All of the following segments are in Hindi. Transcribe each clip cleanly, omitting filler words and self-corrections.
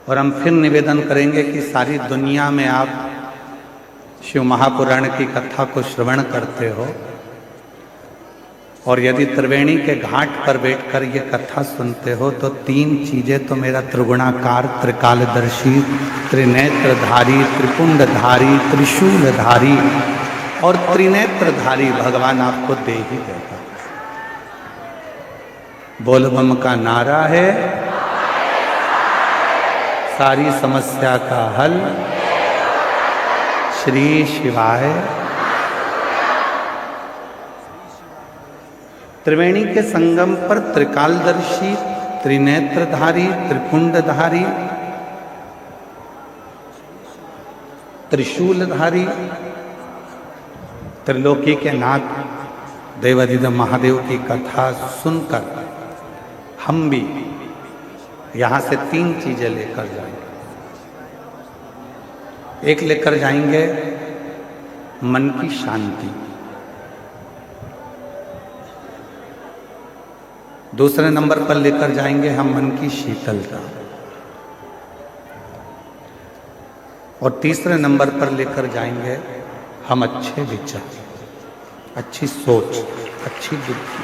और हम फिर निवेदन करेंगे कि सारी दुनिया में आप शिव महापुराण की कथा को श्रवण करते हो और यदि त्रिवेणी के घाट पर बैठकर ये कथा सुनते हो तो तीन चीजें तो मेरा त्रिगुणाकार, त्रिकालदर्शी, त्रिनेत्रधारी, त्रिपुंडधारी, त्रिशूलधारी और त्रिनेत्रधारी भगवान आपको दे ही देगा। बोल बम का नारा है, सारी समस्या का हल श्री शिवाय। त्रिवेणी के संगम पर त्रिकालदर्शी, त्रिनेत्रधारी, त्रिपुंडधारी, त्रिशूलधारी, त्रिलोकी के नाथ देवाधिदेव महादेव की कथा सुनकर हम भी यहां से तीन चीजें लेकर जाएंगे। एक लेकर जाएंगे मन की शांति, दूसरे नंबर पर लेकर जाएंगे हम मन की शीतलता और तीसरे नंबर पर लेकर जाएंगे हम अच्छे विचार, अच्छी सोच, अच्छी बुद्धि।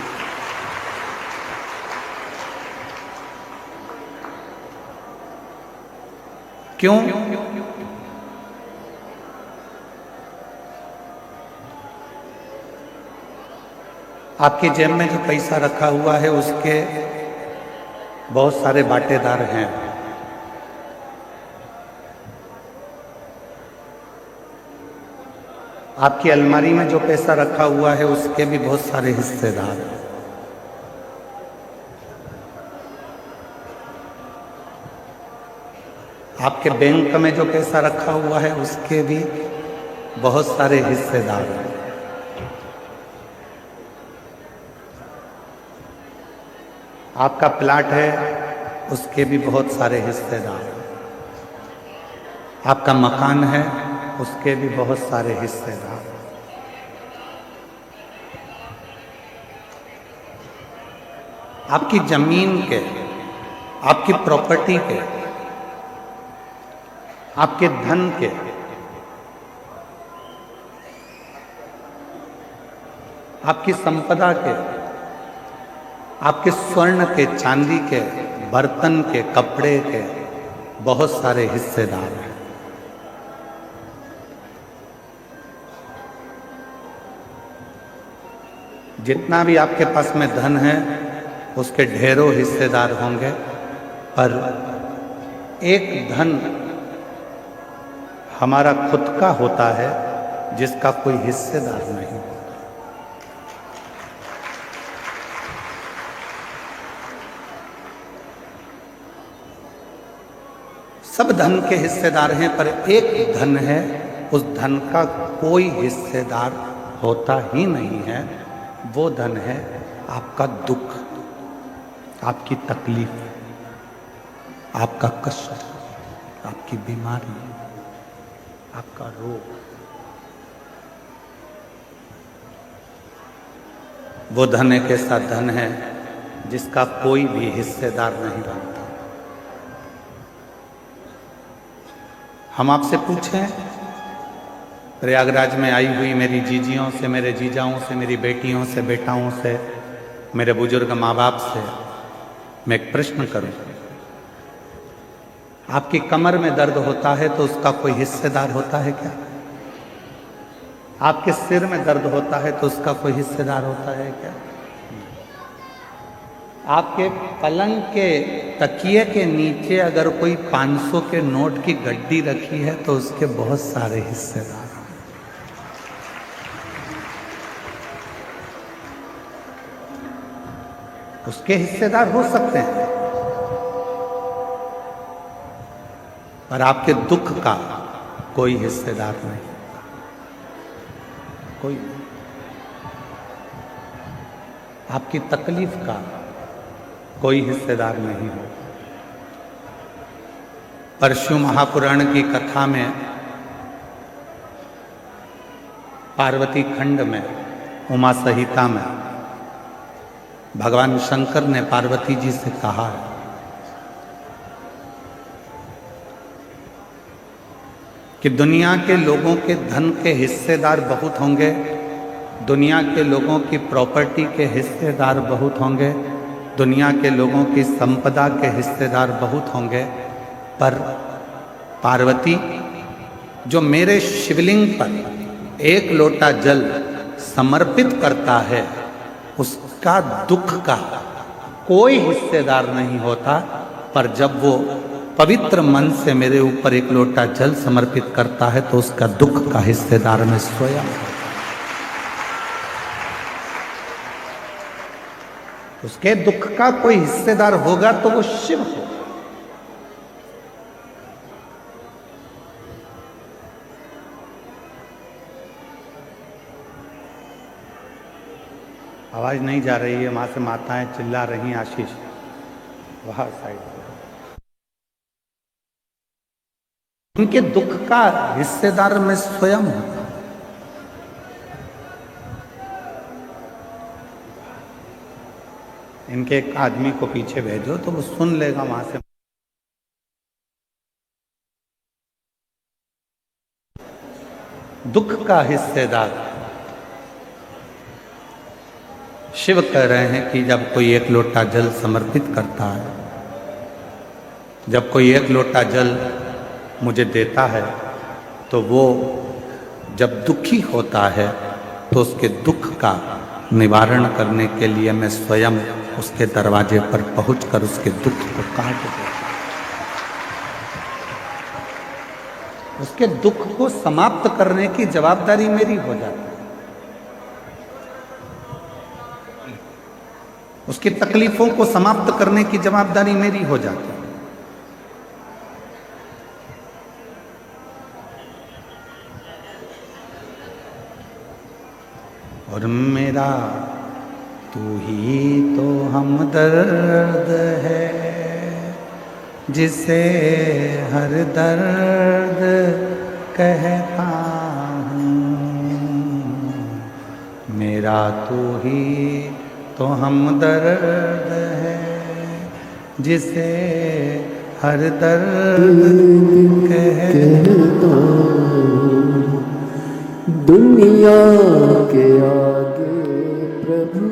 क्यों? आपकी जेब में जो पैसा रखा हुआ है उसके बहुत सारे बाटेदार हैं। आपकी अलमारी में जो पैसा रखा हुआ है उसके भी बहुत सारे हिस्सेदार हैं। आपके बैंक में जो पैसा रखा हुआ है उसके भी बहुत सारे हिस्सेदार हैं। आपका प्लाट है उसके भी बहुत सारे हिस्सेदार हैं। आपका मकान है उसके भी बहुत सारे हिस्सेदार। आपकी जमीन के, आपकी प्रॉपर्टी के, आपके धन के, आपकी संपदा के, आपके स्वर्ण के, चांदी के, बर्तन के, कपड़े के बहुत सारे हिस्सेदार हैं। जितना भी आपके पास में धन है उसके ढेरों हिस्सेदार होंगे, पर एक धन हमारा खुद का होता है जिसका कोई हिस्सेदार नहीं। सब धन के हिस्सेदार हैं पर एक धन है, उस धन का कोई हिस्सेदार होता ही नहीं है। वो धन है आपका दुख, आपकी तकलीफ, आपका कष्ट, आपकी बीमारी, आपका रोग। वो धन एक ऐसा धन है जिसका कोई भी हिस्सेदार नहीं बनता। हम आपसे पूछें, प्रयागराज में आई हुई मेरी जीजियों से, मेरे जीजाओं से, मेरी बेटियों से, बेटाओं से, मेरे बुजुर्ग माँ बाप से मैं एक प्रश्न करूं। आपकी कमर में दर्द होता है तो उसका कोई हिस्सेदार होता है क्या? आपके सिर में दर्द होता है तो उसका कोई हिस्सेदार होता है क्या? आपके पलंग के तकिए के नीचे अगर कोई 500 के नोट की गड्डी रखी है तो उसके बहुत सारे हिस्सेदार हैं। उसके हिस्सेदार हो सकते हैं पर आपके दुख का कोई हिस्सेदार नहीं, कोई नहीं। आपकी तकलीफ का कोई हिस्सेदार नहीं हो। पर शिव महापुराण की कथा में पार्वती खंड में, उमा संहिता में भगवान शंकर ने पार्वती जी से कहा है कि दुनिया के लोगों के धन के हिस्सेदार बहुत होंगे, दुनिया के लोगों की प्रॉपर्टी के हिस्सेदार बहुत होंगे, दुनिया के लोगों की संपदा के हिस्सेदार बहुत होंगे, पर पार्वती जो मेरे शिवलिंग पर एक लोटा जल समर्पित करता है, उसका दुख का कोई हिस्सेदार नहीं होता। पर जब वो पवित्र मन से मेरे ऊपर एक लोटा जल समर्पित करता है तो उसका दुख का हिस्सेदार मैं स्वयं। उसके दुख का कोई हिस्सेदार होगा तो वो शिव होगा। आवाज नहीं जा रही है, वहां से माताएं चिल्ला रही हैं, आशीष वहां साइड। उनके दुख का हिस्सेदार मैं स्वयं हूं। इनके एक आदमी को पीछे भेजो तो वो सुन लेगा वहां से। दुख का हिस्सेदार शिव कह रहे हैं कि जब कोई एक लोटा जल समर्पित करता है, जब कोई एक लोटा जल मुझे देता है, तो वो जब दुखी होता है तो उसके दुख का निवारण करने के लिए मैं स्वयं उसके दरवाजे पर पहुंचकर उसके दुख को काट देता हूं। उसके दुख को समाप्त करने की जवाबदारी मेरी हो जाती है। उसकी तकलीफों को समाप्त करने की जवाबदारी मेरी हो जाती है। और मेरा तू ही तो हमदर्द है, जिसे हर दर्द कहता हूँ। मेरा तू ही तो हमदर्द है, जिसे हर दर्द कहता हूँ। दुनिया के आगे प्रभु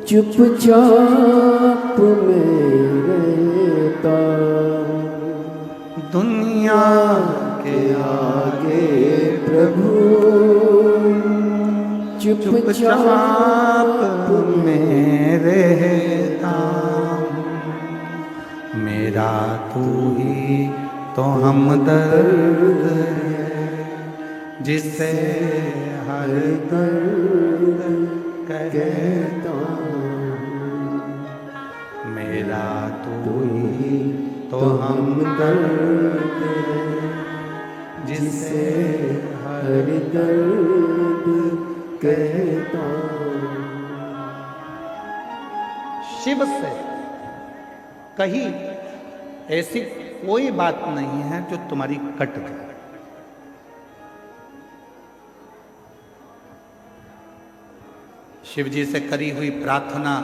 चुपचाप में रहता। दुनिया के आगे प्रभु चुपचाप में रहता। मेरा तू ही तो हमदर्द है, जिसे हर दर्द कहता हूँ। मेरा तू ही तो हमदर्द है, जिसे हर दर्द कहता हूँ। शिव से कहीं ऐसी कोई बात नहीं है जो तुम्हारी कट जाए। शिव जी से करी हुई प्रार्थना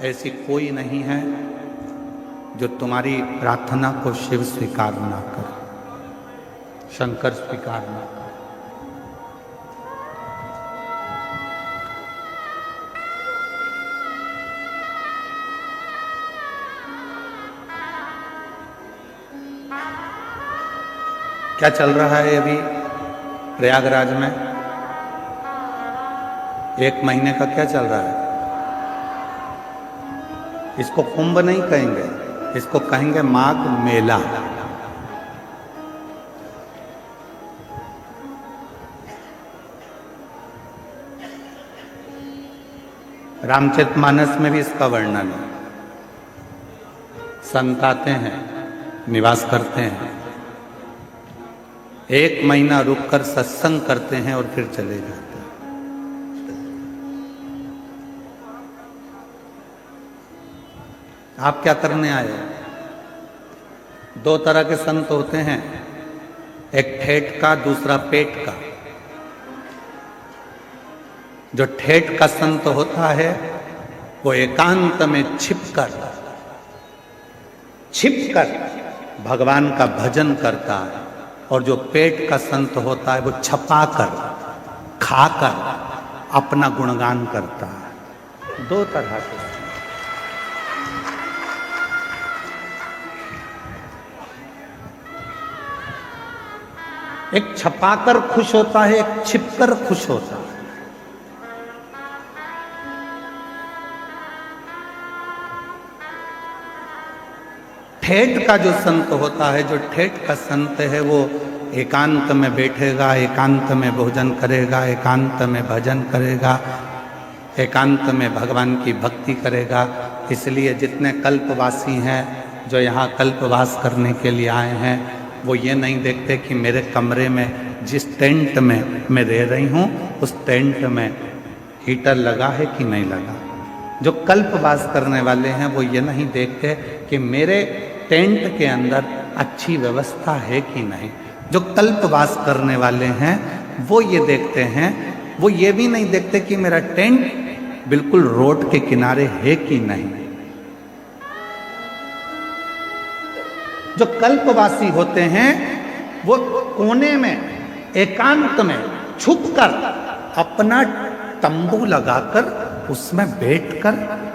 ऐसी कोई नहीं है जो तुम्हारी प्रार्थना को शिव स्वीकार ना करे, शंकर स्वीकार ना करे। क्या चल रहा है अभी प्रयागराज में? 1 महीने का क्या चल रहा है? इसको कुंभ नहीं कहेंगे, इसको कहेंगे माघ मेला। रामचरितमानस में भी इसका वर्णन है। संत आते हैं, निवास करते हैं, 1 महीना रुककर सत्संग करते हैं और फिर चले जाते हैं। आप क्या करने आए? 2 तरह के संत होते हैं, एक ठेठ का, दूसरा पेट का। जो ठेठ का संत होता है वो एकांत में छिपकर भगवान का भजन करता है, और जो पेट का संत होता है वो छपाकर खाकर अपना गुणगान करता है। दो तरह के। एक छपाकर खुश होता है, एक छिपकर खुश होता है। ठेठ का जो संत होता है, जो ठेठ का संत है, वो एकांत में बैठेगा, एकांत में भोजन करेगा, एकांत में भजन करेगा, एकांत में भगवान की भक्ति करेगा। इसलिए जितने कल्पवासी हैं जो यहाँ कल्पवास करने के लिए आए हैं, वो ये नहीं देखते कि मेरे कमरे में जिस टेंट में मैं रह रही हूँ उस टेंट में हीटर लगा है कि नहीं लगा। जो कल्पवास करने वाले हैं वो ये नहीं देखते कि मेरे टेंट के अंदर अच्छी व्यवस्था है कि नहीं। जो कल्पवास करने वाले हैं वो ये देखते हैं, वो ये भी नहीं देखते कि मेरा टेंट बिल्कुल रोड के किनारे है कि नहीं। जो कल्पवासी होते हैं वो कोने में एकांत में छुपकर अपना तंबू लगाकर उसमें बैठकर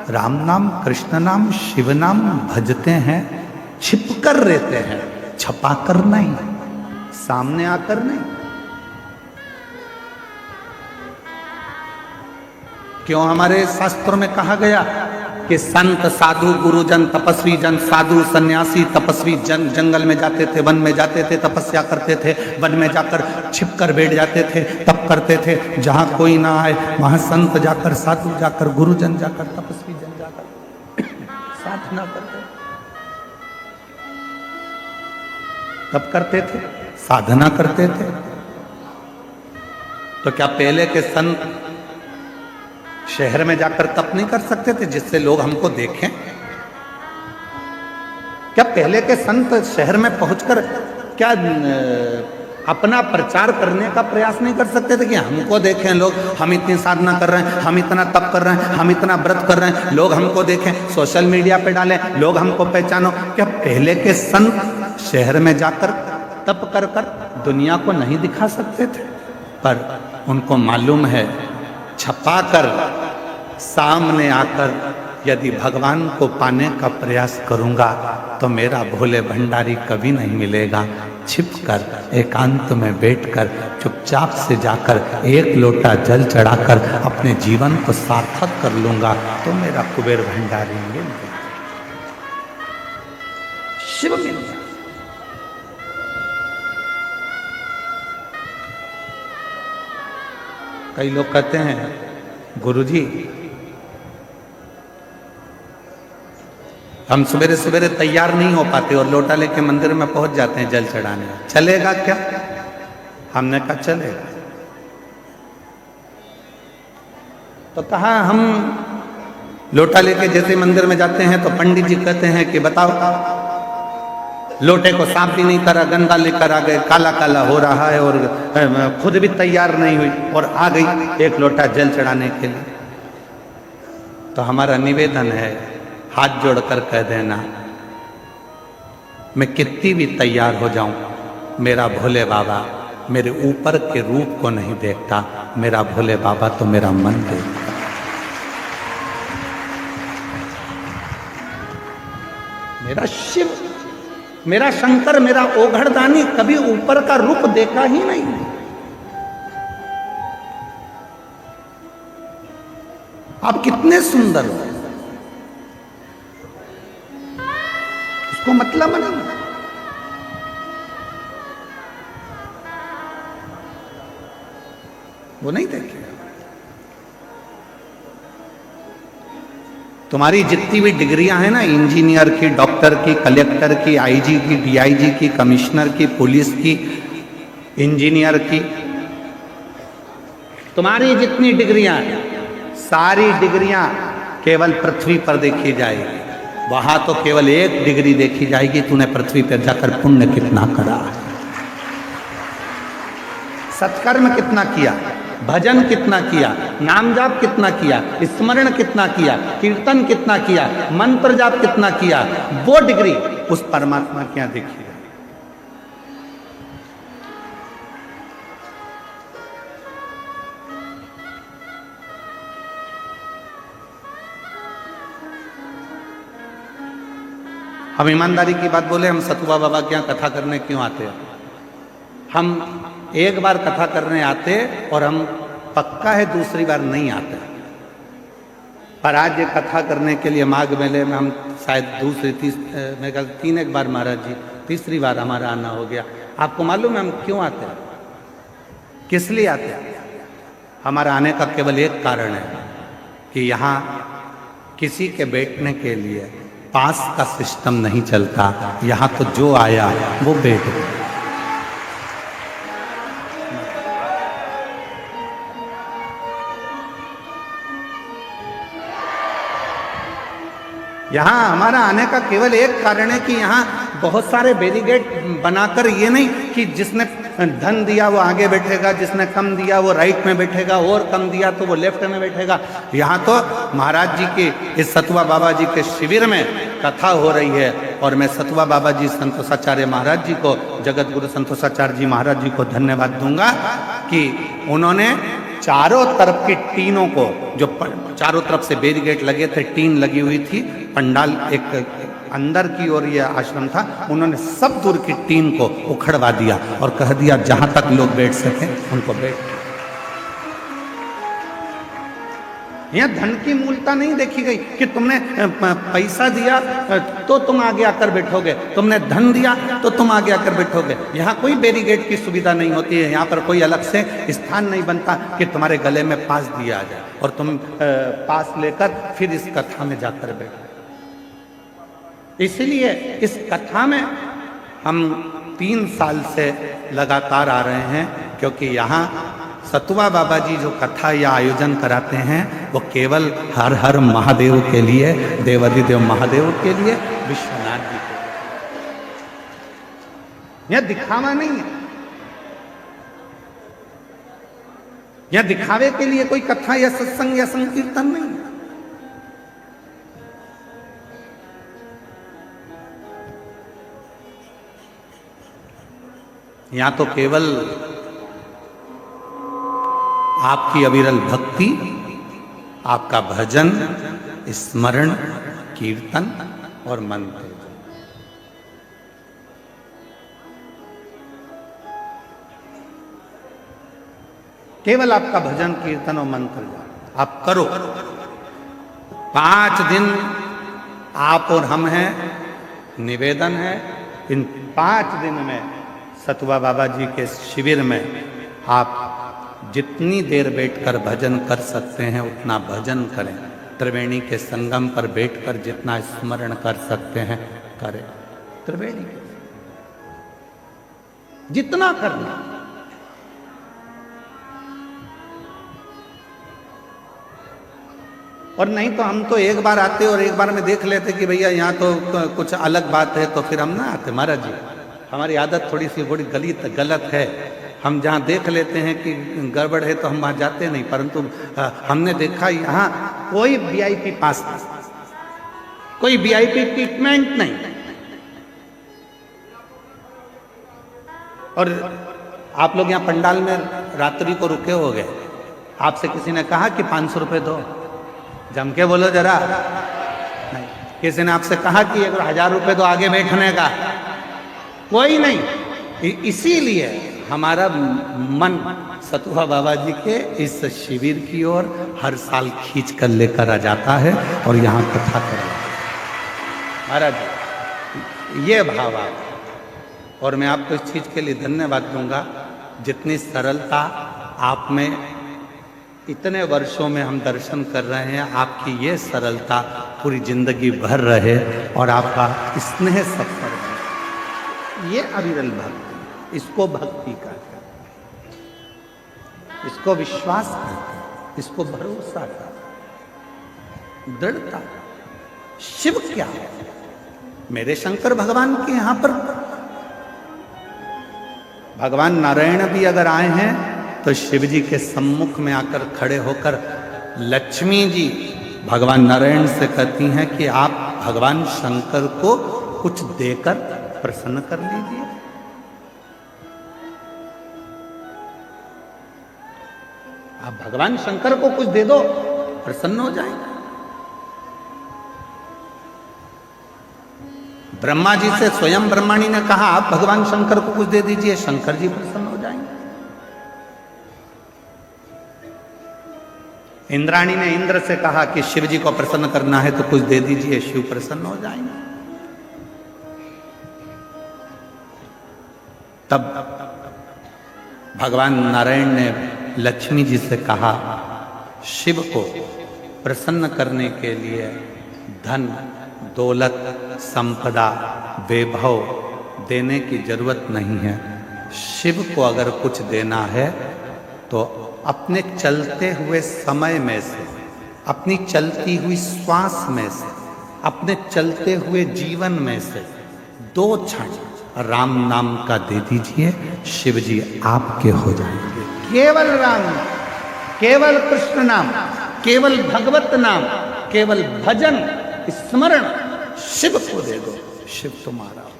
राम नाम, कृष्ण नाम, शिव नाम भजते हैं, छिपकर रहते हैं, छपाकर नहीं, सामने आकर नहीं। क्यों हमारे शास्त्रों में कहा गया कि संत, साधु, गुरुजन, तपस्वी जन, साधु, सन्यासी, तपस्वी जन जंगल में जाते थे, वन में जाते थे, तपस्या करते थे, वन में जाकर छिपकर बैठ जाते थे, तप करते थे। जहां कोई ना आए वहां संत जाकर, साधु जाकर, गुरुजन जाकर, तपस्वी जन जाकर साधना करते, तप करते थे, साधना करते थे। तो क्या पहले के संत शहर में जाकर तप नहीं कर सकते थे जिससे लोग हमको देखें? क्या पहले के संत शहर में पहुंचकर क्या अपना प्रचार करने का प्रयास नहीं कर सकते थे कि हमको देखें लोग, हम इतनी साधना कर रहे हैं, हम इतना तप कर रहे हैं, हम इतना व्रत कर रहे हैं, लोग हमको देखें, सोशल मीडिया पे डालें, लोग हमको पहचानो? क्या पहले के संत शहर में जाकर तप कर कर दुनिया को नहीं दिखा सकते थे? पर उनको मालूम है छपाकर सामने आकर यदि भगवान को पाने का प्रयास करूंगा तो मेरा भोले भंडारी कभी नहीं मिलेगा। छिपकर एकांत में बैठकर चुपचाप से जाकर एक लोटा जल चढ़ाकर अपने जीवन को सार्थक कर लूंगा तो मेरा कुबेर भंडारी मिल गया, शिव मिल गया। कई लोग कहते हैं गुरुजी हम सवेरे सवेरे तैयार नहीं हो पाते और लोटा लेके मंदिर में पहुंच जाते हैं जल चढ़ाने, चलेगा क्या? हमने कहा चलेगा। तो कहा हम लोटा लेके जैसे मंदिर में जाते हैं तो पंडित जी कहते हैं कि बताओ, लोटे को साफ भी नहीं करा, गंदा लेकर आ गए, काला काला हो रहा है और खुद भी तैयार नहीं हुई और आ गई एक लोटा जल चढ़ाने के लिए। तो हमारा निवेदन है, हाथ जोड़कर कह देना, मैं कितनी भी तैयार हो जाऊं, मेरा भोले बाबा मेरे ऊपर के रूप को नहीं देखता, मेरा भोले बाबा तो मेरा मन देखता। मेरा शिव, मेरा शंकर, मेरा ओघड़दानी कभी ऊपर का रूप देखा ही नहीं। आप कितने सुंदर हो, उसको मतलब नहीं। वो नहीं देखेगा। तुम्हारी जितनी भी डिग्रियां हैं ना, इंजीनियर की, डॉक्टर की, कलेक्टर की, आईजी की, डीआईजी की, कमिश्नर की, पुलिस की, इंजीनियर की, तुम्हारी जितनी डिग्रियां हैं सारी डिग्रियां केवल पृथ्वी पर देखी जाएगी। वहां तो केवल एक डिग्री देखी जाएगी, तूने पृथ्वी पर जाकर पुण्य कितना करा है, सत्कर्म कितना किया, भजन कितना किया, नाम जाप कितना किया, स्मरण कितना किया, कीर्तन कितना किया, मंत्र जाप कितना किया। वो डिग्री उस परमात्मा के यहाँ देखिएगा। हम ईमानदारी की बात बोले, हम सतुआ बाबा के यहाँ कथा करने क्यों आते हैं? हम एक बार कथा करने आते और हम पक्का है दूसरी बार नहीं आते। पर आज ये कथा करने के लिए माघ मेले में हम शायद मेरे ख्याल 3 एक बार महाराज जी, तीसरी बार हमारा आना हो गया। आपको मालूम है हम क्यों आते हैं, किस लिए आते हैं? हमारा आने का केवल एक कारण है कि यहाँ किसी के बैठने के लिए पास का सिस्टम नहीं चलता। यहाँ तो जो आया वो बैठ गया। यहाँ हमारा आने का केवल एक कारण है कि यहाँ बहुत सारे बैरिकेड बनाकर, ये नहीं कि जिसने धन दिया वो आगे बैठेगा, जिसने कम दिया वो राइट में बैठेगा, और कम दिया तो वो लेफ्ट में बैठेगा। यहाँ तो महाराज जी के इस सतुआ बाबा जी के शिविर में कथा हो रही है और मैं सतुआ बाबा जी संतोषाचार्य महाराज जी को, जगत गुरु संतोषाचार्य जी महाराज जी को धन्यवाद दूंगा कि उन्होंने चारों तरफ की टीनों को, जो चारों तरफ से बैरिकेड लगे थे, टीन लगी हुई थी, पंडाल एक अंदर की ओर ये आश्रम था, उन्होंने सब दूर की टीन को उखड़वा दिया और कह दिया जहां तक लोग बैठ सके उनको बैठ। यहाँ धन की मूलता नहीं देखी गई कि तुमने पैसा दिया तो तुम आगे आकर बैठोगे, तुमने धन दिया तो तुम आगे आकर बैठोगे। यहाँ कोई बैरिकेड की सुविधा नहीं होती है। यहाँ पर कोई अलग से स्थान नहीं बनता कि तुम्हारे गले में पास दिया जाए और तुम पास लेकर फिर इस कथा में जाकर बैठो। इसलिए इस कथा में हम 3 साल से लगातार आ रहे हैं, क्योंकि यहाँ सतुआ बाबा जी जो कथा या आयोजन कराते हैं वो केवल हर हर महादेव के लिए, देवाधिदेव महादेव के लिए, विश्वनाथ जी के लिए। यह दिखावा नहीं है, यह दिखावे के लिए कोई कथा या सत्संग या संकीर्तन नहीं है। यहां तो केवल आपकी अविरल भक्ति, आपका भजन, स्मरण, कीर्तन और मंत्र, केवल आपका भजन, कीर्तन और मंत्र आप करो। 5 दिन आप और हम हैं, निवेदन है इन 5 दिन में सतुआ बाबा जी के शिविर में आप जितनी देर बैठकर भजन कर सकते हैं उतना भजन करें। त्रिवेणी के संगम पर बैठकर जितना स्मरण कर सकते हैं करें। त्रिवेणी के जितना करना, और नहीं तो हम तो एक बार आते और एक बार में देख लेते कि भैया यहाँ तो कुछ अलग बात है, तो फिर हम ना आते। महाराज जी हमारी आदत थोड़ी सी बड़ी गलत है। हम जहाँ देख लेते हैं कि गड़बड़ है तो हम वहाँ जाते नहीं, परंतु हमने देखा यहाँ कोई वीआईपी पास नहीं, कोई वीआईपी ट्रीटमेंट नहीं। और आप लोग यहाँ पंडाल में रात्रि को रुके हो गए, आपसे किसी ने कहा कि 500 रुपये दो, जम के बोलो जरा। नहीं, किसी ने आपसे कहा कि 1000 रुपये दो आगे बैठने का, कोई नहीं। इसीलिए हमारा मन सतुआ बाबा जी के इस शिविर की ओर हर साल खींच कर लेकर आ जाता है और यहाँ कथा कर। महाराज ये भाव आप, और मैं आपको इस चीज़ के लिए धन्यवाद दूंगा, जितनी सरलता आप में इतने वर्षों में हम दर्शन कर रहे हैं, आपकी ये सरलता पूरी जिंदगी भर रहे और आपका स्नेह सफर, ये अविरल भक्ति, इसको भक्ति कहते हैं, इसको विश्वास कहते हैं, इसको भरोसा कहते हैं, दृढ़ता। शिव क्या है? मेरे शंकर भगवान के यहाँ पर भगवान नारायण भी अगर आए हैं तो शिव जी के सम्मुख में आकर खड़े होकर लक्ष्मी जी भगवान नारायण से कहती हैं कि आप भगवान शंकर को कुछ देकर प्रसन्न कर लीजिए। आप भगवान शंकर को कुछ दे दो, प्रसन्न हो जाएंगे। ब्रह्मा जी से स्वयं ब्रह्मणी ने कहा आप भगवान शंकर को कुछ दे दीजिए, शंकर जी प्रसन्न हो जाएंगे। इंद्राणी ने इंद्र से कहा कि शिव जी को प्रसन्न करना है तो कुछ दे दीजिए, शिव प्रसन्न हो जाएंगे। तब भगवान नारायण ने लक्ष्मी जी से कहा शिव को प्रसन्न करने के लिए धन दौलत संपदा वैभव देने की जरूरत नहीं है। शिव को अगर कुछ देना है तो अपने चलते हुए समय में से, अपनी चलती हुई श्वास में से, अपने चलते हुए जीवन में से 2 क्षण राम नाम का दे दीजिए, शिव जी आपके हो जाएंगे। केवल राम, केवल कृष्ण नाम, केवल भगवत नाम, केवल भजन स्मरण शिव को दे दो, शिव तुम्हारा हो जाए।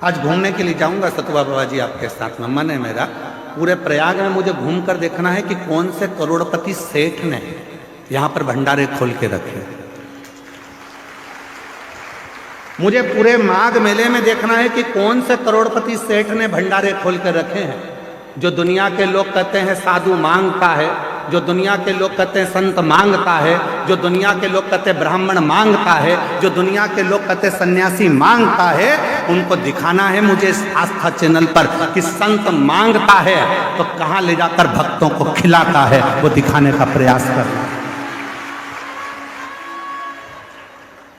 आज घूमने के लिए जाऊंगा सतुआ बाबा जी आपके साथ में, मन है मेरा। पूरे प्रयाग में मुझे घूमकर देखना है कि कौन से करोड़पति सेठ ने यहां पर भंडारे खोल के रखे। मुझे पूरे माघ मेले में देखना है कि कौन से करोड़पति सेठ ने भंडारे खोल के रखे हैं। जो दुनिया के लोग कहते हैं साधु मांगता है, जो दुनिया के लोग कहते हैं संत मांगता है, जो दुनिया के लोग कहते हैं ब्राह्मण मांगता है, जो दुनिया के लोग कहते हैं सन्यासी मांगता है, उनको दिखाना है मुझे इस आस्था चैनल पर कि संत मांगता है तो कहां ले जाकर भक्तों को खिलाता है, वो दिखाने का प्रयास करना है।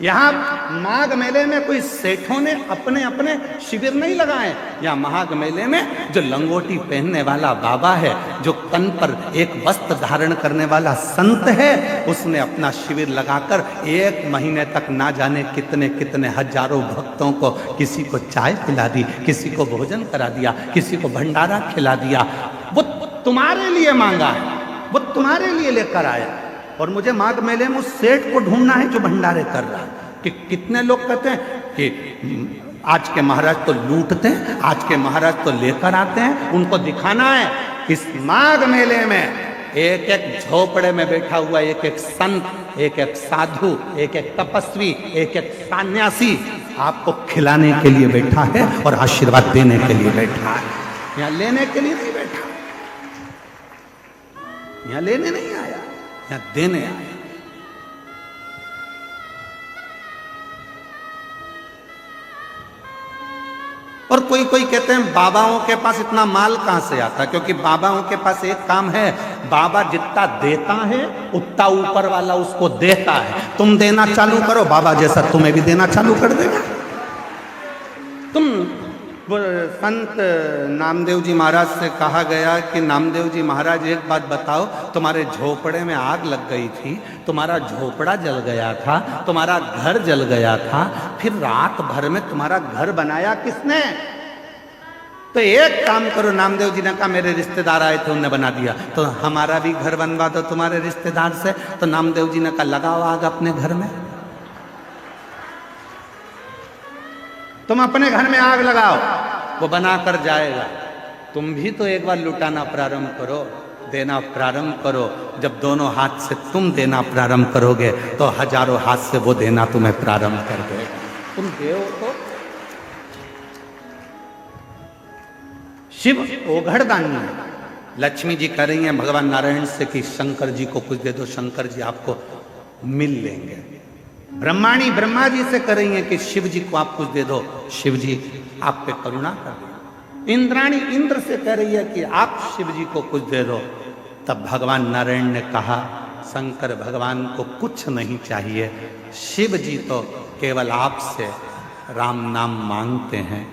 यहां माघ मेले में कोई सेठों ने अपने अपने शिविर नहीं लगाए। यहां माघ मेले में जो लंगोटी पहनने वाला बाबा है, जो तन पर एक वस्त्र धारण करने वाला संत है, उसने अपना शिविर लगाकर 1 महीने तक ना जाने कितने कितने हजारों भक्तों को, किसी को चाय पिला दी, किसी को भोजन करा दिया, किसी को भंडारा खिला दिया। वो तुम्हारे लिए मांगा है, वो तुम्हारे लिए लेकर आया। और मुझे माघ मेले में उस सेठ को ढूंढना है जो भंडारे कर रहा है। कि कितने लोग कहते हैं कि आज के महाराज तो लूटते हैं, आज के महाराज तो लेकर आते हैं। उनको दिखाना है इस माघ मेले में एक एक झोपड़े में बैठा हुआ एक एक संत, एक एक साधु, एक एक तपस्वी, एक एक सन्यासी आपको खिलाने के लिए बैठा है और आशीर्वाद देने के लिए बैठा है। यहाँ लेने के लिए नहीं बैठा, यहाँ लेने नहीं आया, यहाँ देने आया। और कोई कोई कहते हैं बाबाओं के पास इतना माल कहां से आता, क्योंकि बाबाओं के पास एक काम है, बाबा जितना देता है उतना ऊपर वाला उसको देता है। तुम देना चालू करो, बाबा जैसा तुम्हें भी देना चालू कर देगा। तुम संत नामदेव जी महाराज से कहा गया कि नामदेव जी महाराज एक बात बताओ, तुम्हारे झोपड़े में आग लग गई थी, तुम्हारा झोपड़ा जल गया था, तुम्हारा घर जल गया था, फिर रात भर में तुम्हारा घर बनाया किसने? तो एक काम करो, नामदेव जी ने कहा मेरे रिश्तेदार आए थे उन्होंने बना दिया, तो हमारा भी घर बनवा दो तुम्हारे रिश्तेदार से। तो नामदेव जी ने कहा लगाओ आग अपने घर में, तुम अपने घर में आग लगाओ, वो बना कर जाएगा। तुम भी तो एक बार लुटाना प्रारंभ करो, देना प्रारंभ करो। जब दोनों हाथ से तुम देना प्रारंभ करोगे तो हजारों हाथ से वो देना तुम्हें प्रारंभ कर देगा। तुम देव तो शिव ओघड़दानी है। लक्ष्मी जी कह रही हैं भगवान नारायण से कि शंकर जी को कुछ दे दो, शंकर जी आपको मिल लेंगे। ब्रह्माणी ब्रह्मा जी से कर रही हैं कि शिव जी को आप कुछ दे दो, शिव जी आप पे करुणा कर दो। इंद्राणी इंद्र से कह रही है कि आप शिव जी को कुछ दे दो। तब भगवान नारायण ने कहा शंकर भगवान को कुछ नहीं चाहिए, शिव जी तो केवल आपसे राम नाम मांगते हैं।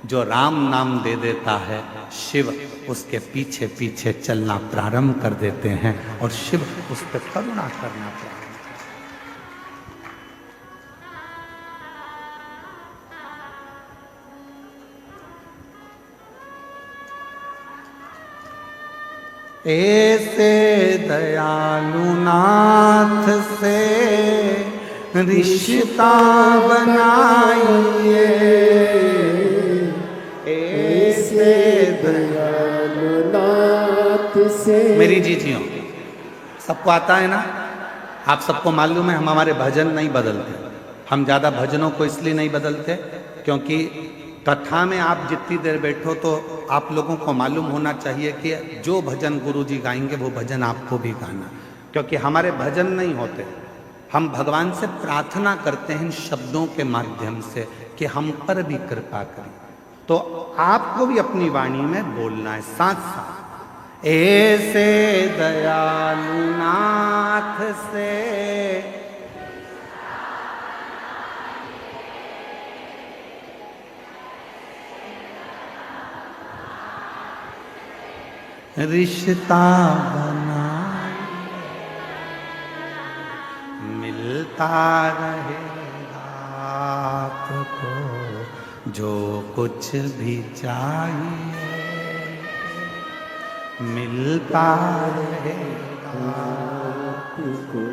जो राम नाम दे देता है शिव उसके पीछे पीछे चलना प्रारंभ कर देते हैं और शिव उस पर करुणा करना प्रारंभ। ऐसे दयालु नाथ से रिश्ता बनाइए, ऐसे दयालु नाथ से। मेरी जीजियों, सबको आता है ना? आप सबको मालूम है हम हमारे भजन नहीं बदलते। हम ज़्यादा भजनों को इसलिए नहीं बदलते क्योंकि कथा में आप जितनी देर बैठो तो आप लोगों को मालूम होना चाहिए कि जो भजन गुरु जी गाएंगे वो भजन आपको भी गाना, क्योंकि हमारे भजन नहीं होते। हम भगवान से प्रार्थना करते हैं इन शब्दों के माध्यम से कि हम पर भी कृपा करें। तो आपको भी अपनी वाणी में बोलना है साथ साथ, ऐसे दयालु नाथ से रिश्ता बनाए, मिलता रहेगा आपको जो कुछ भी चाहिए, मिलता रहेगा आपको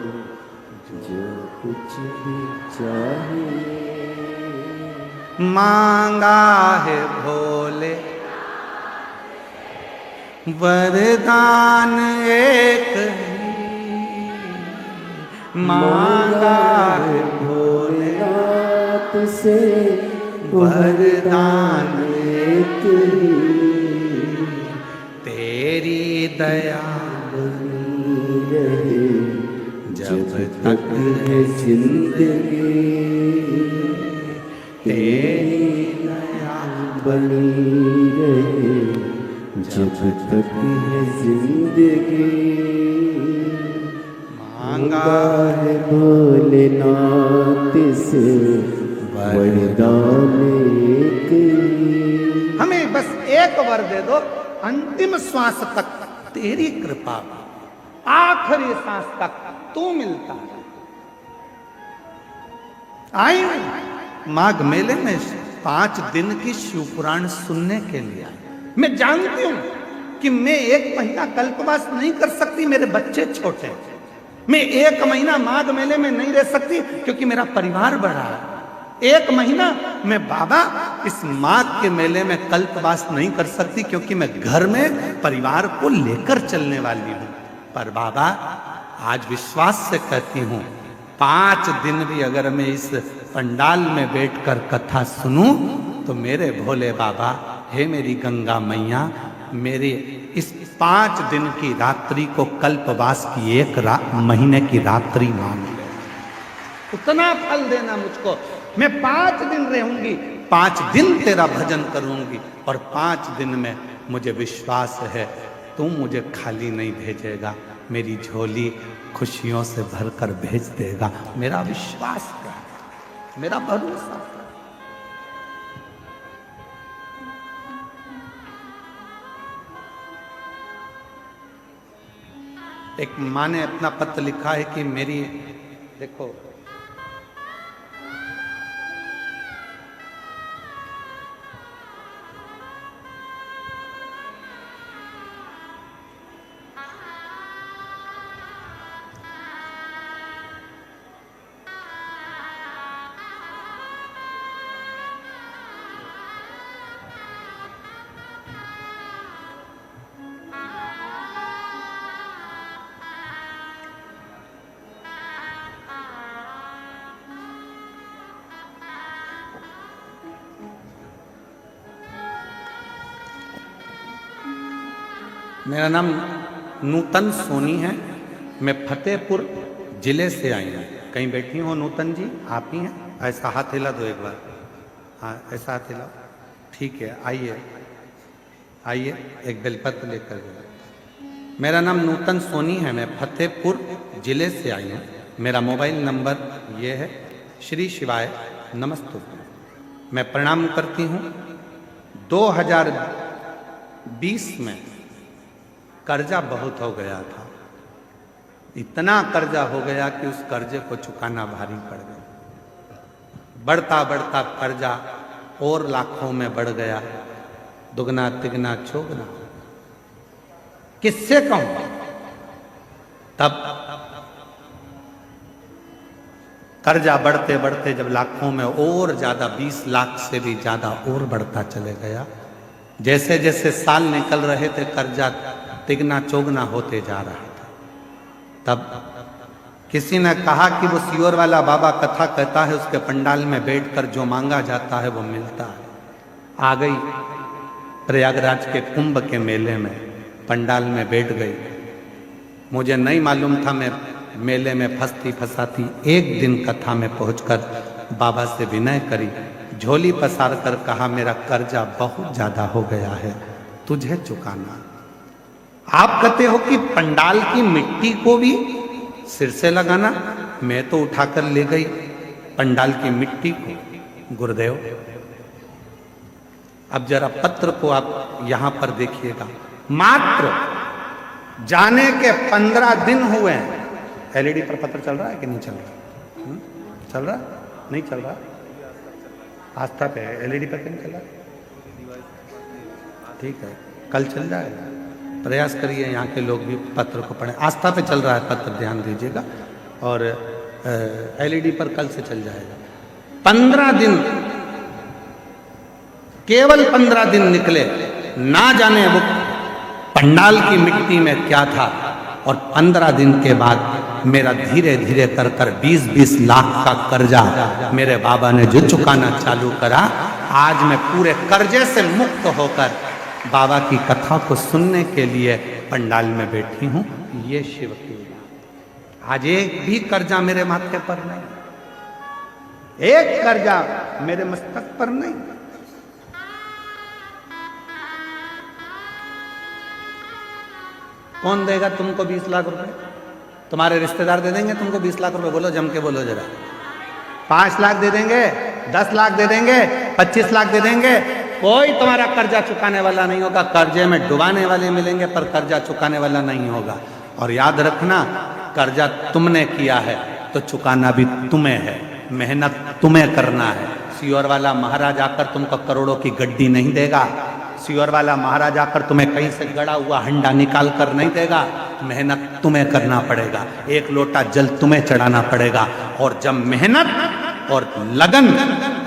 जो कुछ भी चाहिए। मांगा है भोले वरदान एक ही, मांगा है भोलेनाथ से वरदान एक ही। तेरी दया बनी रहे जब तक है जिंदगी, तेरी दया बनी रहे जब तक है जिंदगी। मांगा है भोलेनाथ से वरदान एक ही। हमें बस एक वर दे दो, अंतिम श्वास तक तेरी कृपा, आखिरी सांस तक तू मिलता है। आई माघ मेले में 5 दिन की शिवपुराण सुनने के लिए आई। मैं जानती हूं कि मैं 1 महीना कल्पवास नहीं कर सकती, मेरे बच्चे छोटे हैं। मैं 1 महीना माघ मेले में नहीं रह सकती क्योंकि मेरा परिवार बड़ा है। 1 महीना मैं बाबा इस माघ के मेले में कल्पवास नहीं कर सकती क्योंकि मैं घर में परिवार को लेकर चलने वाली हूं। पर बाबा आज विश्वास से कहती हूं 5 दिन भी अगर मैं इस पंडाल में बैठकर कथा सुनूं तो मेरे भोले बाबा, हे मेरी गंगा मैया, मेरे इस 5 दिन की रात्रि को कल्पवास की 1 महीने की रात्रि मान ले, उतना फल देना मुझको। मैं 5 दिन रहूंगी, 5 दिन तेरा भजन करूंगी और 5 दिन में मुझे विश्वास है तू मुझे खाली नहीं भेजेगा, मेरी झोली खुशियों से भरकर भेज देगा। मेरा विश्वास है, मेरा भरोसा है। एक माँ ने अपना पत्र लिखा है कि मेरी, देखो मेरा नाम नूतन सोनी है, मैं फतेहपुर जिले से आई हूँ। कहीं बैठी हो नूतन जी? आप ही हैं? ऐसा हाथ हिला दो एक बार। हाँ ऐसा हाथ हिलाओ, ठीक है। आइए आइए, एक बेलपत्र लेकर जाओ। मेरा नाम नूतन सोनी है, मैं फतेहपुर जिले से आई हूँ। मेरा मोबाइल नंबर ये है। श्री शिवाय नमस्तु। मैं प्रणाम करती हूँ। 2020 में कर्जा बहुत हो गया था, इतना कर्जा हो गया कि उस कर्जे को चुकाना भारी पड़ गया। बढ़ता बढ़ता कर्जा और लाखों में बढ़ गया, दुगना तिगना चौगना। किससे कहूं? तब कर्जा बढ़ते बढ़ते जब लाखों में और ज्यादा 20 लाख से भी ज्यादा और बढ़ता चले गया, जैसे जैसे साल निकल रहे थे कर्जा तिगना चौगना होते जा रहा था। तब किसी ने कहा कि वो सियोर वाला बाबा कथा कहता है, उसके पंडाल में बैठकर जो मांगा जाता है वो मिलता है। आ गई प्रयागराज के कुंभ के मेले में, पंडाल में बैठ गई। मुझे नहीं मालूम था, मैं मेले में फंसती फंसाती एक दिन कथा में पहुंचकर बाबा से विनय करी, झोली पसार कर कहा, मेरा कर्जा बहुत ज्यादा हो गया है, तुझे चुकाना। आप कहते हो कि पंडाल की मिट्टी को भी सिर से लगाना, मैं तो उठाकर ले गई पंडाल की मिट्टी को। गुरुदेव, अब जरा पत्र को आप यहां पर देखिएगा, मात्र जाने के 15 दिन हुए हैं। एलईडी पर पत्र चल रहा है कि नहीं चल रहा? चल रहा? नहीं चल रहा? आस्था पे है, एलईडी पर क्यों चल रहा? ठीक है, कल चल जाएगा। प्रयास करिए यहाँ के लोग भी पत्र को पढ़ें। आस्था पे चल रहा है पत्र, ध्यान दीजिएगा, और एलईडी पर कल से चल जाएगा। 15 दिन, केवल 15 दिन निकले, ना जाने वो पंडाल की मिट्टी में क्या था। और 15 दिन के बाद मेरा धीरे धीरे कर कर 20-20 लाख का कर्जा मेरे बाबा ने जो चुकाना चालू करा, आज मैं पूरे कर्जे से मुक्त होकर बाबा की कथा को सुनने के लिए पंडाल में बैठी हूं। ये शिव की बात। आज एक भी कर्जा मेरे माथे पर नहीं, एक कर्जा मेरे मस्तक पर नहीं। कौन देगा तुमको 20 लाख रुपए? तुम्हारे रिश्तेदार दे देंगे तुमको 20 लाख रुपए? बोलो, जम के बोलो जरा। 5 लाख दे देंगे, 10 लाख दे देंगे, 25 लाख दे देंगे, कोई तुम्हारा कर्जा चुकाने वाला नहीं होगा। कर्जे में डुबाने वाले मिलेंगे पर कर्जा चुकाने वाला नहीं होगा। और याद रखना, कर्जा तुमने किया है तो चुकाना भी तुम्हें है, मेहनत तुम्हें करना है। सियोर वाला महाराज आकर तुमको करोड़ों की गड्डी नहीं देगा, सियोर वाला महाराज आकर तुम्हें कहीं से गड़ा हुआ हंडा निकाल कर नहीं देगा। मेहनत तुम्हें करना पड़ेगा, एक लोटा जल तुम्हें चढ़ाना पड़ेगा। और जब मेहनत और लगन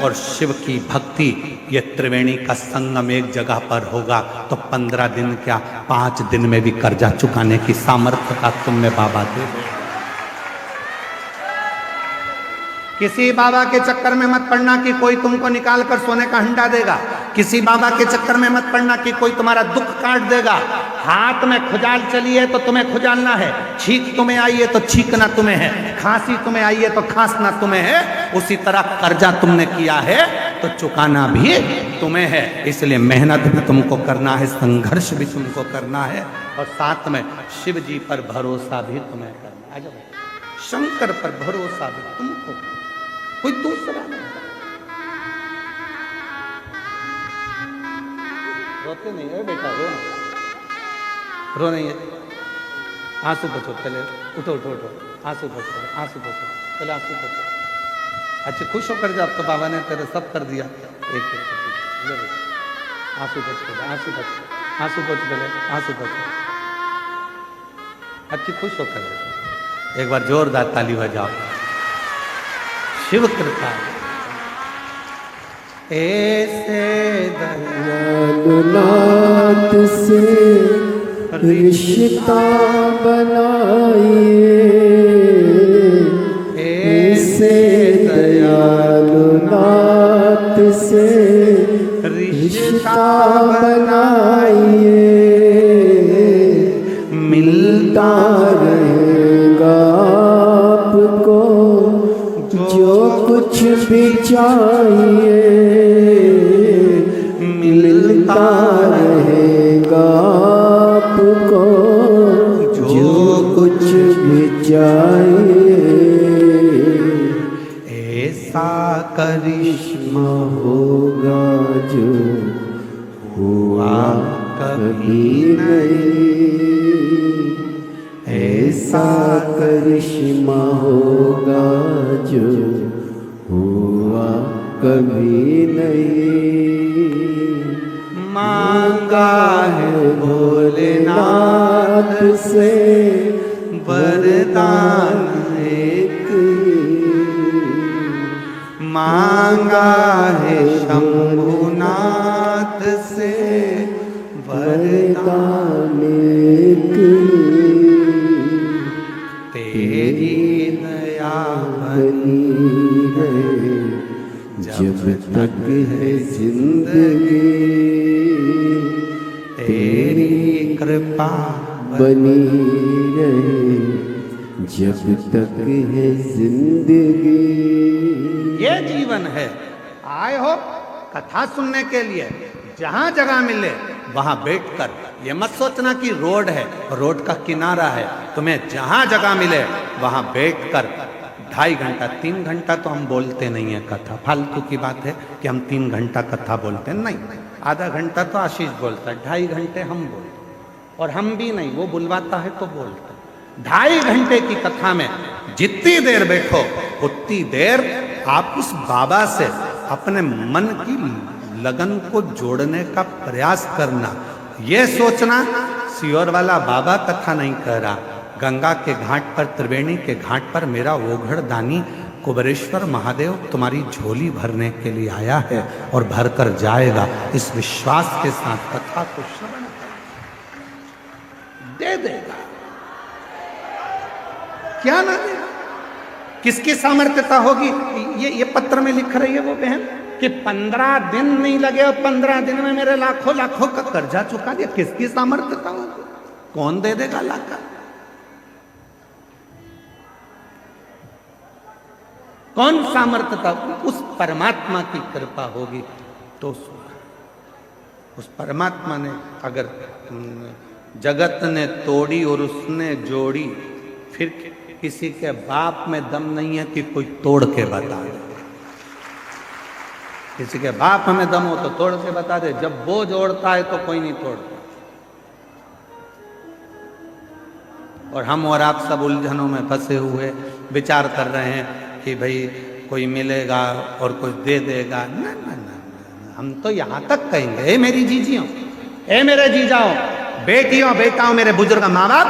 और शिव की भक्ति, ये त्रिवेणी का संगम एक जगह पर होगा तो 15 दिन क्या 5 दिन में भी कर्जा चुकाने की सामर्थ्य का तुम्हें बाबा दे। किसी बाबा के चक्कर में मत पड़ना कि कोई तुमको निकाल कर सोने का हंडा देगा। किसी बाबा के चक्कर में मत पड़ना कि कोई तुम्हारा दुख काट देगा। हाथ में खुजाल चली है तो तुम्हें खुजालना है, छींक तुम्हें आई है तो छींकना तुम्हें है, खांसी तुम्हें आई है तो खांसना तुम्हें है। उसी तरह कर्जा तुमने किया है तो चुकाना भी तुम्हें है। इसलिए मेहनत भी तुमको करना है, संघर्ष भी तुमको करना है, और साथ में शिव जी पर भरोसा भी तुम्हें करना है। शंकर पर भरोसा भी तुमको, कोई दूसरा नहीं। रोते नहीं है बेटा, रो नहीं है। आंसू पोछो पहले, उठो उठो उठो, आंसू पोछो, आंसू पोछो पहले, आंसू पोछो। अच्छा खुश होकर जा, अब तो बाबा ने तेरे सब कर दिया। एक आंसू पोछो, आंसू पोछो, आंसू पोछो पहले, आंसू पोछो। अच्छी खुश होकर जा, एक बार जोरदार ताली बजाओ। शिव कृपा ऐसे दयालुनाथ से रिश्ता बनाइए, ऐसे दयालुनाथ से रिश्ता बनाइए, मिलता रहेगा आपको जो कुछ भी चाहिए, मिलता रहेगा आपको जो कुछ भी चाहिए। ऐसा करिश्मा होगा जो हुआ कभी नहीं, ऐसा करिश्मा होगा जो हुआ कभी नहीं। मांगा है भोलेनाथ से वरदान एक मांगा है शंभुनाथ से वरदान एक तेरी दया बनी रहे जब तक है जिंदगी, तेरी कृपा बनी रहे जब तक है जिंदगी। ये जीवन है। आए हो कथा सुनने के लिए, जहां जगह मिले वहां बैठकर, ये मत सोचना कि रोड है, रोड का किनारा है, तुम्हें जहां जगह मिले वहां बैठकर 2.5 घंटा 3 घंटा तो हम बोलते नहीं है कथा, फालतू की बात है कि हम 3 घंटा कथा बोलते हैं, नहीं, आधा घंटा तो आशीष बोलता है, 2.5 घंटे हम बोलते, और हम भी नहीं, वो बुलवाता है तो बोलते। 2.5 घंटे की कथा में जितनी देर बैठो उतनी देर आप उस बाबा से अपने मन की लगन को जोड़ने का प्रयास करना। ये सोचना सियोर वाला बाबा कथा नहीं कह रहा, गंगा के घाट पर, त्रिवेणी के घाट पर मेरा ओघड़ दानी कुबेरेश्वर महादेव तुम्हारी झोली भरने के लिए आया है और भर कर जाएगा, इस विश्वास के साथ कथा को श्रवण दे देगा। क्या ना देगा? किसकी सामर्थ्यता होगी? ये पत्र में लिख रही है वो बहन कि 15 दिन नहीं लगे और 15 दिन में मेरे लाखों लाखों का कर्जा चुका दिया। किसकी सामर्थ्यता होगी? कौन दे देगा लाख? कौन सामर्थ्यता? उस परमात्मा की कृपा होगी तो उस परमात्मा ने अगर जगत ने तोड़ी और उसने जोड़ी, फिर किसी के बाप में दम नहीं है कि कोई तोड़ के बता दे। किसी के बाप में दम हो तो तोड़ के बता दे, जब वो जोड़ता है तो कोई नहीं तोड़ता। और हम और आप सब उलझनों में फंसे हुए विचार कर रहे हैं कि भाई कोई मिलेगा और कुछ दे देगा। ना ना ना, हम तो यहां तक कहेंगे, ए मेरी जीजियों, ए मेरे जीजाओ, बेटियों बेटाओं, मेरे बुजुर्ग माँ बाप,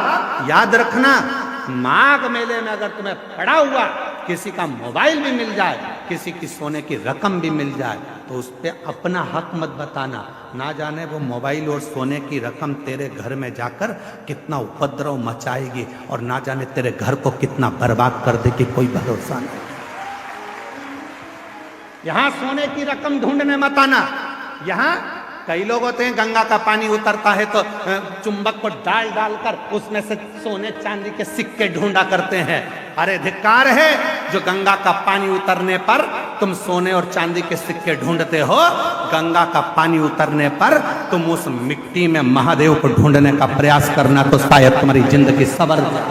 याद रखना, माघ मेले में अगर तुम्हें पड़ा हुआ किसी का मोबाइल भी मिल जाए, किसी की सोने की रकम भी मिल जाए, तो उस पर अपना हक मत बताना। ना जाने वो मोबाइल और सोने की रकम तेरे घर में जाकर कितना उपद्रव मचाएगी और ना जाने तेरे घर को कितना बर्बाद कर देगी, कोई भरोसा नहीं। यहां सोने की रकम ढूंढने मत आना। यहां कई लोग होते हैं, गंगा का पानी उतरता है तो चुंबक को डाल डालकर उसमें से सोने चांदी के सिक्के ढूंढा करते हैं। अरे धिक्कार है जो गंगा का पानी उतरने पर तुम सोने और चांदी के सिक्के ढूंढते हो। गंगा का पानी उतरने पर तुम उस मिट्टी में महादेव को ढूंढने का प्रयास करना, तो शायद तुम्हारी जिंदगी सवर जाए,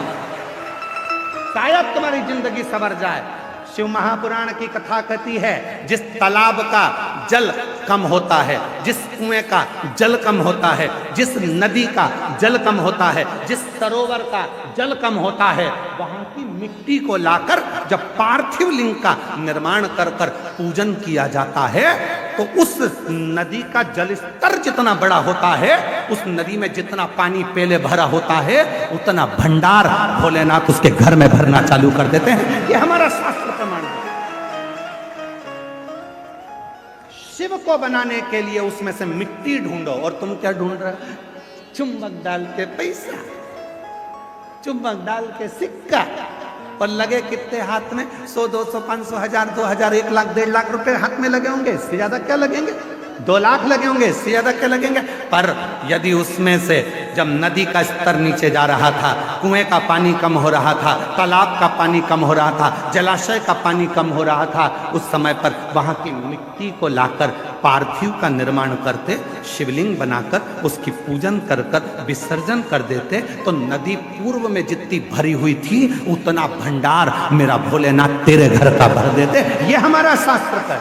शायद तुम्हारी जिंदगी सवर जाए। शिव महापुराण की कथा कहती है, जिस तालाब का जल कम होता है, जिस कुएं का जल कम होता है, जिस नदी का जल कम होता है, जिस सरोवर का जल कम होता है, वहां की मिट्टी को लाकर जब पार्थिव लिंग का निर्माण कर कर पूजन किया जाता है, तो उस नदी का जल स्तर जितना बड़ा होता है, उस नदी में जितना पानी पहले भरा होता है, उतना भंडार भोलेनाथ उसके घर में भरना चालू कर देते हैं। ये हमारा शास्त्र प्रमाण है। शिव को बनाने के लिए उसमें से मिट्टी ढूंढो, और तुम क्या ढूंढ रहे हो? चुंबक डाल के पैसा, चुंबक डाल के सिक्का, और लगे कितने हाथ में? 100, 200, 500, 1000, 2000, 1 लाख, 1.5 लाख रुपए हाथ में लगे होंगे। इससे ज्यादा क्या लगेंगे? 2 लाख लगे होंगे, इससे ज्यादा क्या लगेंगे? पर यदि उसमें से जब नदी का स्तर नीचे जा रहा था, कुएं का पानी कम हो रहा था, तालाब का पानी कम हो रहा था, जलाशय का पानी कम हो रहा था, उस समय पर वहां की मिट्टी को लाकर पार्थिव का निर्माण करते, शिवलिंग बनाकर उसकी पूजन कर कर विसर्जन कर देते, तो नदी पूर्व में जितनी भरी हुई थी उतना भंडार मेरा भोलेनाथ तेरे घर का भर देते। ये हमारा शास्त्र है।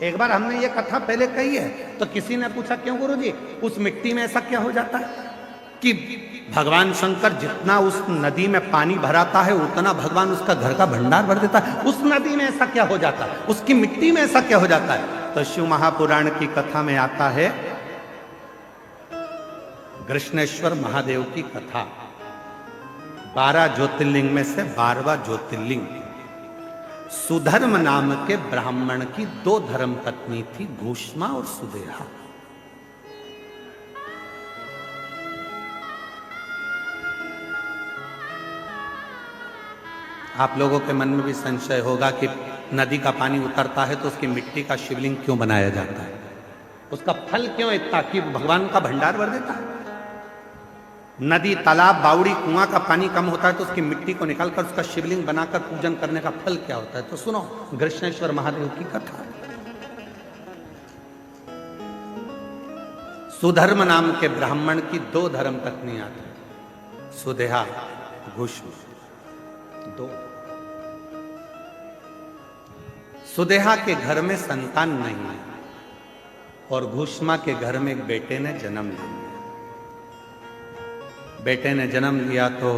एक बार हमने ये कथा पहले कही है, तो किसी ने पूछा, क्यों गुरुजी, उस मिट्टी में ऐसा क्या हो जाता है कि भगवान शंकर जितना उस नदी में पानी भराता है उतना भगवान उसका घर का भंडार भर देता है, उस नदी में ऐसा क्या हो जाता है, उसकी मिट्टी में ऐसा क्या हो जाता है? तो शिव महापुराण की कथा में आता है, कृष्णेश्वर महादेव की कथा। 12 ज्योतिर्लिंग में से 12वां ज्योतिर्लिंग। सुधर्म नाम के ब्राह्मण की 2 धर्म पत्नी थी, घूष्मा और सुदेहा। आप लोगों के मन में भी संशय होगा कि नदी का पानी उतरता है तो उसकी मिट्टी का शिवलिंग क्यों बनाया जाता है, उसका फल क्यों इतना कि भगवान का भंडार भर देता है। नदी, तालाब, बावड़ी, कुआं का पानी कम होता है तो उसकी मिट्टी को निकालकर उसका शिवलिंग बनाकर पूजन करने का फल क्या होता है। तो सुनो कृष्णेश्वर महादेव की कथा। सुधर्म नाम के ब्राह्मण की 2 धर्म पत्नियां थी, सुदेहा, घूष्मा। 2। सुदेहा के घर में संतान नहीं है और घूष्मा के घर में एक बेटे ने जन्म लिया। बेटे ने जन्म लिया तो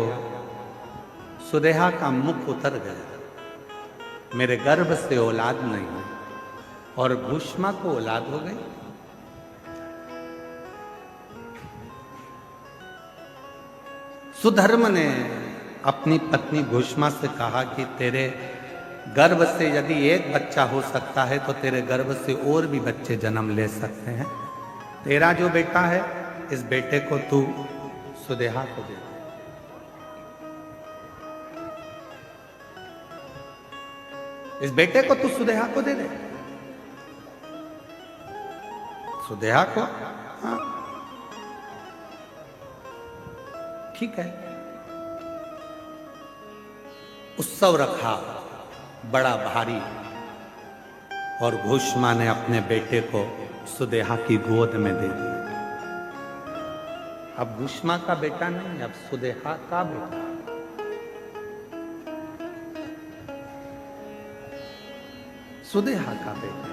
सुदेहा का मुख उतर गया, मेरे गर्भ से औलाद नहीं है, और घूष्मा को औलाद हो गई। सुधर्म ने अपनी पत्नी घूष्मा से कहा कि तेरे गर्भ से यदि एक बच्चा हो सकता है तो तेरे गर्भ से और भी बच्चे जन्म ले सकते हैं। तेरा जो बेटा है इस बेटे को तू सुदेहा को दे। इस बेटे को तू सुदेहा को दे दे। सुदेहा को, हाँ ठीक है। उत्सव रखा बड़ा भारी और घूष्मा ने अपने बेटे को सुदेहा की गोद में दे दिया। अब घूष्मा का बेटा नहीं, अब सुदेहा का बेटा। सुदेहा का बेटा।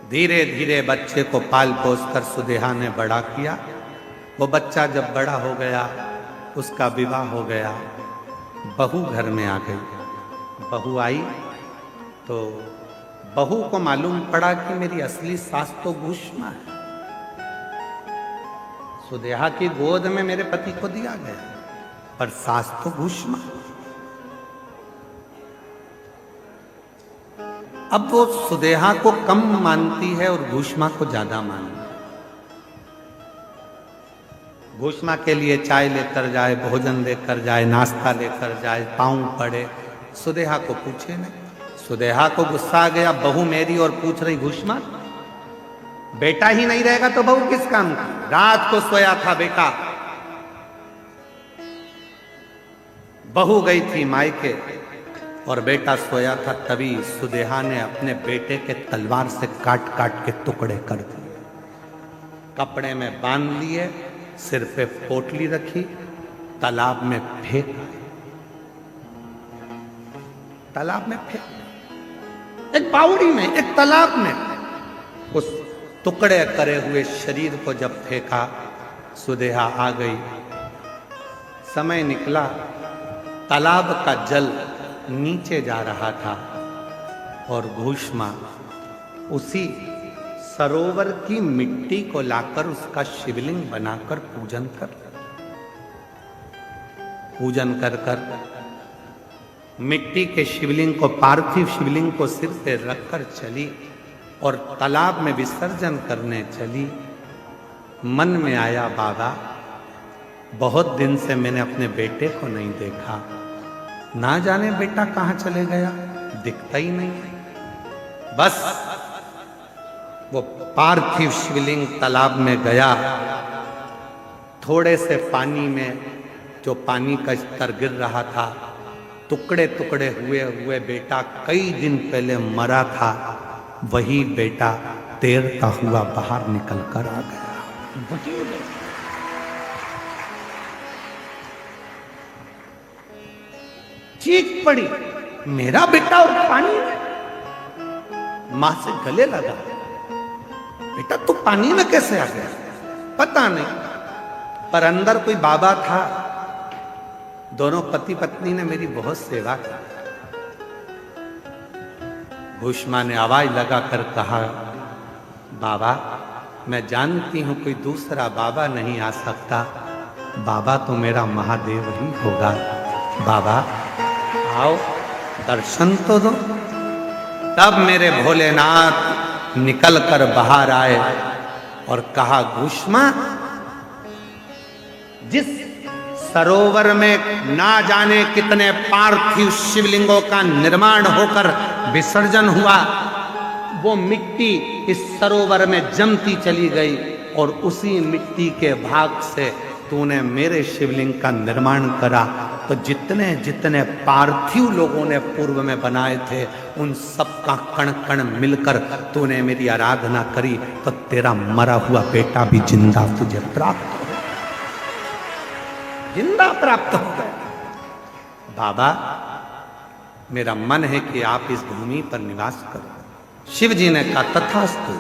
धीरे धीरे बच्चे को पाल पोस कर सुदेहा ने बड़ा किया। वो बच्चा जब बड़ा हो गया, उसका विवाह हो गया, बहू घर में आ गई। बहू आई तो बहू को मालूम पड़ा कि मेरी असली सास तो घूष्मा है। सुदेहा की गोद में मेरे पति को दिया गया, पर सास तो घूष्मा। अब वो सुदेहा को कम मानती है और घूष्मा को ज्यादा मानती है। घूष्मा के लिए चाय लेकर जाए, भोजन लेकर जाए, नाश्ता लेकर जाए, पाँव पड़े, सुदेहा को पूछे नहीं। सुदेहा को गुस्सा आ गया, बहू मेरी और पूछ रही घूष्मा। बेटा ही नहीं रहेगा तो बहू किस काम की। रात को सोया था बेटा, बहू गई थी मायके और बेटा सोया था। तभी सुदेहा ने अपने बेटे के तलवार से काट काट के टुकड़े कर दिए, कपड़े में बांध लिए, सिर पे पोटली रखी, तालाब में फेंक। तालाब में फेंक, एक बावड़ी में, एक तालाब में। उस टुकड़े करे हुए शरीर को जब फेंका, सुदेहा आ गई। समय निकला, तालाब का जल नीचे जा रहा था और घूष्मा उसी सरोवर की मिट्टी को लाकर उसका शिवलिंग बनाकर पूजन कर कर मिट्टी के शिवलिंग को, पार्थिव शिवलिंग को सिर पे रखकर चली और तालाब में विसर्जन करने चली। मन में आया, बाबा बहुत दिन से मैंने अपने बेटे को नहीं देखा, ना जाने बेटा कहाँ चले गया, दिखता ही नहीं। बस वो पार्थिव शिवलिंग तालाब में गया। थोड़े से पानी में, जो पानी का स्तर गिर रहा था, टुकड़े टुकड़े हुए हुए बेटा कई दिन पहले मरा था, वही बेटा तैरता हुआ बाहर निकल कर आ गया। चीख पड़ी, मेरा बेटा और पानी में। मां से गले लगा, बेटा तू पानी में कैसे आ गया? पता नहीं, पर अंदर कोई बाबा था। दोनों पति पत्नी ने मेरी बहुत सेवा की। घूष्मा ने आवाज लगाकर कहा, बाबा मैं जानती हूं कोई दूसरा बाबा नहीं आ सकता, बाबा तो मेरा महादेव ही होगा। बाबा आओ दर्शन तो दो। तब मेरे भोलेनाथ निकल कर बाहर आए और कहा, घुष्मा, जिस सरोवर में ना जाने कितने पार्थिव शिवलिंगों का निर्माण होकर विसर्जन हुआ, वो मिट्टी इस सरोवर में जमती चली गई और उसी मिट्टी के भाग से तूने मेरे शिवलिंग का निर्माण करा। तो जितने जितने पार्थिव लोगों ने पूर्व में बनाए थे, उन सब का कण कण मिलकर तूने मेरी आराधना करी, तो तेरा मरा हुआ बेटा भी जिंदा तुझे प्राप्त हो, जिंदा प्राप्त हो गया। बाबा, मेरा मन है कि आप इस भूमि पर निवास करो। शिव जी ने कहा, तथास्तु।